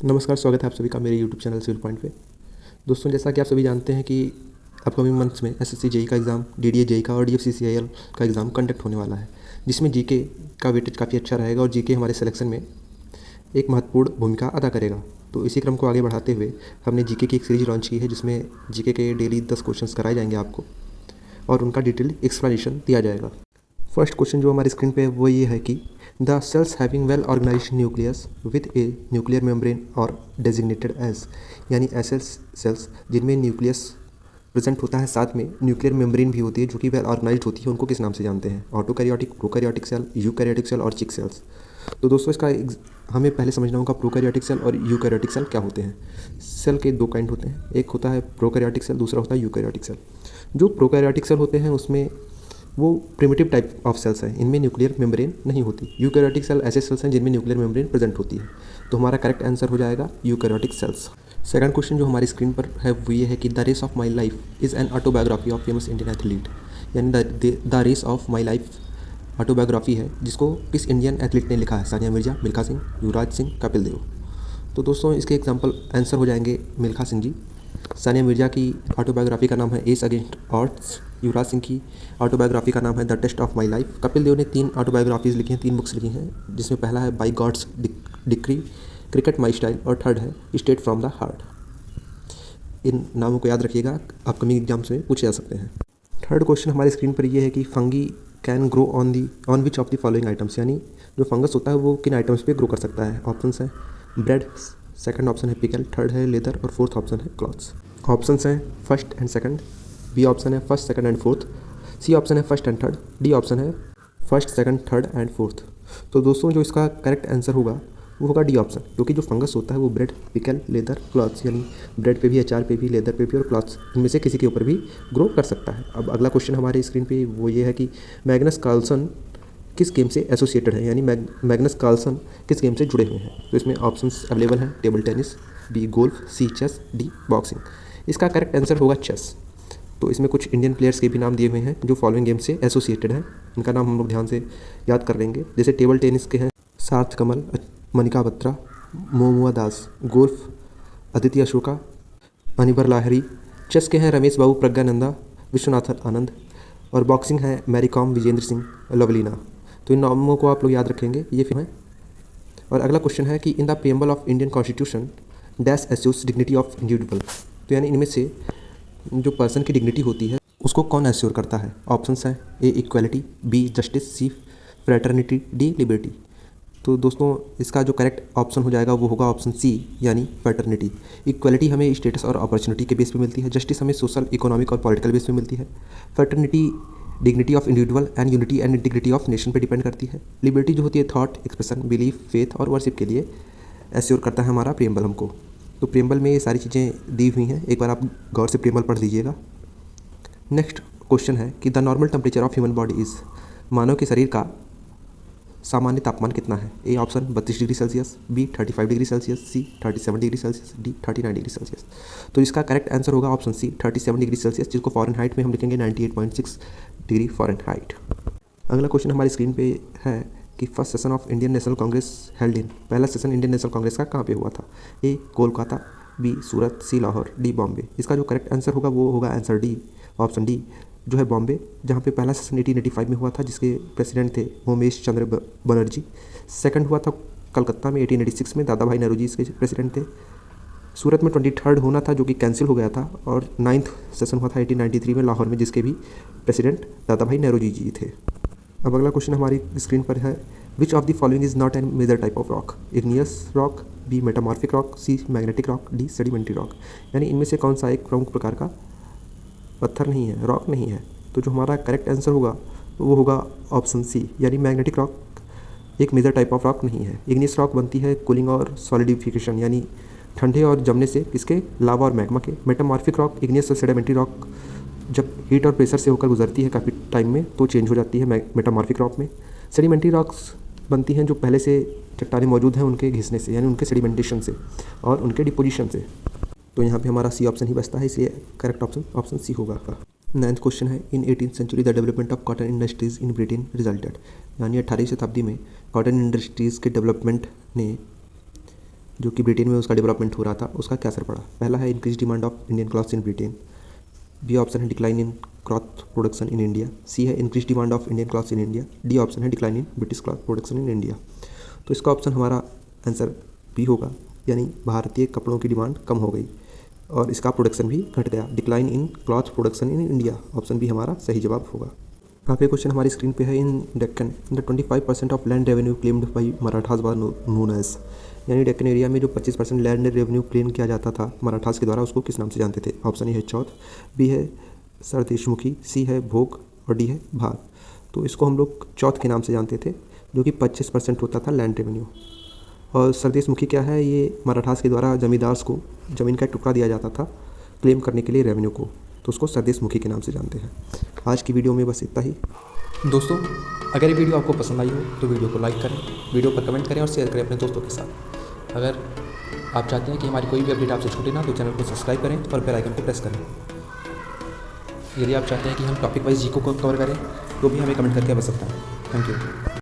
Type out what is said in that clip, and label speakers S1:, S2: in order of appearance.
S1: नमस्कार, स्वागत है आप सभी का मेरे यूट्यूब चैनल सिविल पॉइंट पे। दोस्तों, जैसा कि आप सभी जानते हैं कि अपकमिंग मंथ्स में एसएससी जेई का एग्ज़ाम, डीडीए जेई का और डीएफसीसीआईएल का एग्ज़ाम कंडक्ट होने वाला है, जिसमें जीके का वेटेज काफ़ी अच्छा रहेगा और जीके हमारे सिलेक्शन में एक महत्वपूर्ण भूमिका अदा करेगा। तो इसी क्रम को आगे बढ़ाते हुए हमने जीके की एक सीरीज लॉन्च की है, जिसमें जीके के डेली 10 क्वेश्चंस कराए जाएंगे आपको और उनका डिटेल एक्सप्लेनेशन दिया जाएगा। फर्स्ट क्वेश्चन जो हमारी स्क्रीन पे है वो ये है कि the cells having well organized nucleus with a nuclear membrane और डेजिग्नेटेड एज, यानी ऐसे सेल्स जिनमें न्यूक्लियस प्रेजेंट होता है, साथ में न्यूक्लियर मेम्ब्रेन भी होती है जो कि वेल ऑर्गेनाइज्ड होती है, उनको किस नाम से जानते हैं? ऑटोकैरियोटिक, प्रोकैरियोटिक सेल, यूकैरियोटिक सेल और चिक सेल्स। तो दोस्तों, इसका हमें पहले समझना होगा प्रोकैरियोटिक सेल और यूकैरियोटिक सेल क्या होते हैं। सेल के दो काइंड होते हैं, एक होता है प्रोकैरियोटिक सेल, दूसरा होता है यूकैरियोटिक सेल। जो प्रोकैरियोटिक सेल होते हैं उसमें वो प्रिमिटिव टाइप ऑफ सेल्स हैं, इनमें न्यूक्लियर मेम्ब्रेन नहीं होती। यूकैरियोटिक सेल ऐसे सेल्स हैं जिनमें न्यूक्लियर मेम्ब्रेन प्रेजेंट होती है। तो हमारा करेक्ट आंसर हो जाएगा यूकैरियोटिक सेल्स। सेकंड क्वेश्चन जो हमारी स्क्रीन पर है वो ये है कि the race of my life is an autobiography of famous Indian athlete, यानी the race of my life autobiography है जिसको किस इंडियन एथलीट ने लिखा है? सानिया मिर्जा, मिल्खा सिंह, युवराज सिंह, कपिल देव। तो दोस्तों, इसके एग्जाम्पल आंसर हो जाएंगे मिल्खा सिंह जी। सानिया मिर्जा की ऑटोबायोग्राफी का नाम है ace against odds. Yuvraj Singh की ऑटोबायोग्राफी का नाम है the test of my life. Kapil Dev ने 3 ऑटोबायोग्राफीज़ लिखी हैं, 3 बुक्स लिखी हैं, जिसमें पहला है by God's decree, cricket my style और थर्ड है स्टेट फ्रॉम द हार्ट। इन नामों को याद रखिएगा, अपकमिंग एग्जाम्स में पूछे जा सकते हैं। थर्ड क्वेश्चन हमारी स्क्रीन पर ये है कि fungi can grow on which of the following items, यानी जो फंगस होता है वो किन आइटम्स पे ग्रो कर सकता है? ऑप्शंस हैं ब्रेड, सेकंड ऑप्शन है पिकल, थर्ड है लेदर और फोर्थ ऑप्शन है क्लॉथ्स। ऑप्शंस हैं first and second, B option है first second and fourth, C option है first and third, D option है first second third and fourth. तो दोस्तों, जो इसका करेक्ट आंसर होगा वो होगा डी ऑप्शन, क्योंकि जो फंगस होता है वो ब्रेड, पिकल, लेदर, क्लॉथ्स, यानी ब्रेड पे भी, अचार पे भी, लेदर पे भी और क्लॉथ्स, इनमें से किसी के ऊपर भी ग्रो कर सकता है। अब अगला क्वेश्चन हमारे स्क्रीन पे वो ये है कि मैग्नस कार्लसन किस गेम से एसोसिएटेड है, यानी मैग्नस कार्लसन किस गेम से जुड़े हुए हैं? तो इसमें ऑप्शंस अवेलेबल हैं टेबल टेनिस, बी गोल्फ, सी चेस, डी बॉक्सिंग। इसका करेक्ट आंसर होगा चेस। तो इसमें कुछ इंडियन प्लेयर्स के भी नाम दिए हुए हैं जो फॉलोइंग गेम से एसोसिएटेड हैं, इनका नाम हम लोग ध्यान से याद कर लेंगे। जैसे टेबल टेनिस के हैं सार्थ कमल, मनिका बत्रा, मोमुआ दास, गोल्फ अदिति अशोका, अनिबर लाहरी, चेस के हैं रमेश बाबू, प्रज्ञानंदा, विश्वनाथन आनंद और बॉक्सिंग है मैरी कॉम, विजेंद्र सिंह, लवलीना। तो इन नामों को आप लोग याद रखेंगे, ये फिर है। और अगला क्वेश्चन है कि in the preamble of Indian constitution dash assures dignity of individual. तो यानी इनमें से जो पर्सन की डिग्निटी होती है उसको कौन एश्योर करता है? ऑप्शंस हैं ए इक्वालिटी, बी जस्टिस, सी फ्रेटर्निटी, डी लिबर्टी। तो दोस्तों, इसका जो करेक्ट ऑप्शन हो जाएगा वो होगा ऑप्शन सी, यानी फ्रेटर्निटी। इक्वालिटी हमें स्टेटस और अपॉर्चुनिटी के बेस पे मिलती है, जस्टिस हमें सोशल, इकोनॉमिक और पॉलिटिकल बेस पे मिलती है, fraternity dignity of individual and unity and integrity of nation पे डिपेंड करती है, लिबर्टी जो होती है थॉट, एक्सप्रेशन, बिलीफ, फेथ और वर्शिप के लिए एश्योर करता है हमारा प्रियम्बल हमको। तो प्रियम्बल में ये सारी चीज़ें दी हुई हैं, एक बार आप गौर से प्रियम्बल पढ़ लीजिएगा। नेक्स्ट क्वेश्चन है कि the normal temperature of human body is, मानव के शरीर का सामान्य तापमान कितना है? A option 32 degree Celsius, B 35 degree Celsius, C 37 degree Celsius, D 39 degree Celsius. तो इसका करेक्ट आंसर होगा ऑप्शन सी 37 डिग्री सेल्सियस, जिसको फ़ारेनहाइट में हम लिखेंगे 98.6 डिग्री फ़ारेनहाइट। अगला क्वेश्चन हमारी स्क्रीन पे है कि first session of Indian National Congress held in, पहला सेशन इंडियन नेशनल कांग्रेस का कहाँ पे हुआ था? ए कोलकाता, बी सूरत, सी लाहौर, डी बॉम्बे। इसका जो करेक्ट आंसर होगा वो होगा आंसर डी, ऑप्शन डी जो है बॉम्बे, जहाँ पे पहला सेशन 1885 में हुआ था, जिसके प्रेसिडेंट थे उमेश चंद्र बनर्जी। सेकंड हुआ था कलकत्ता में 1886 में, दादा भाई नेहरू जी इसके प्रेसिडेंट थे। सूरत में 23rd होना था जो कि कैंसिल हो गया था, और 9th सेशन हुआ था 1893 में लाहौर में, जिसके भी प्रेसिडेंट दादा भाई नेहरू जी थे। अब अगला क्वेश्चन हमारी स्क्रीन पर है which of the following is not an major type of rock? Igneous rock, B metamorphic rock, C magnetic rock, D sedimentary rock. यानी इनमें से कौन सा एक प्रमुख प्रकार का पत्थर नहीं है, रॉक नहीं है? तो जो हमारा करेक्ट आंसर होगा वो होगा ऑप्शन सी, यानी मैग्नेटिक रॉक एक मेजर टाइप ऑफ रॉक नहीं है। इग्नियस रॉक बनती है कूलिंग और सॉलिडिफिकेशन, यानी ठंडे और जमने से, किसके? लावा और मैग्मा के। मेटामॉर्फिक रॉक, इग्नियस और सेडिमेंट्री रॉक जब हीट और प्रेशर से होकर गुजरती है काफ़ी टाइम में तो चेंज हो जाती है मेटामॉर्फिक रॉक में। सेडिमेंट्री रॉक्स बनती हैं जो पहले से चट्टानें मौजूद हैं उनके घिसने से, यानी उनके सेडिमेंटेशन से और उनके डिपोजिशन से। तो यहाँ पे हमारा सी ऑप्शन ही बचता है, इसलिए करेक्ट ऑप्शन ऑप्शन सी होगा। 9th क्वेश्चन है in 18th century the development of cotton industries in Britain resulted, यानी 18वीं शताब्दी में कॉटन इंडस्ट्रीज़ के डेवलपमेंट ने जो कि ब्रिटेन में उसका डेवलपमेंट हो रहा था, उसका क्या असर पड़ा। पहला है increase demand of Indian clothes in Britain. B option है decline in cloth production in India. C है increase demand of Indian clothes in India. D option है decline in British cloth production in India. तो इसका option हमारा answer B होगा, यानी भारतीय कपड़ों की डिमांड कम हो गई और इसका प्रोडक्शन भी घट गया। Decline in cloth production in India, option B हमारा सही जवाब होगा। आखिरी क्वेश्चन हमारी स्क्रीन पे है, in Deccan the 25% of land revenue claimed by Marathas was known as. यानी डेक्कन एरिया में जो 25% लैंड रेवेन्यू क्लेम किया जाता था मराठास के द्वारा, उसको किस नाम से जानते थे। ऑप्शन ए है चौथ, बी है सरदेशमुखी, सी है भोग और डी है भाग। तो इसको हम लोग चौथ के नाम से जानते थे, जो कि 25% होता था लैंड रेवेन्यू। और सरदेशमुखी क्या है, ये मराठास के द्वारा जमींदार्स को ज़मीन का एक टुकड़ा दिया जाता था क्लेम करने के लिए रेवेन्यू को, तो उसको सरदेशमुखी के नाम से जानते हैं। आज की वीडियो में बस इतना ही। दोस्तों, अगर ये वीडियो आपको पसंद आई हो तो वीडियो को लाइक करें, वीडियो पर कमेंट करें और शेयर करें अपने दोस्तों के साथ। अगर आप चाहते हैं कि हमारी कोई भी अपडेट आपसे छूटे ना, तो चैनल को सब्सक्राइब करें और बेल आइकन को प्रेस करें। यदि आप चाहते हैं कि हम टॉपिक वाइज जी को कवर करें तो भी हमें कमेंट करके बता सकते हैं। Thank you.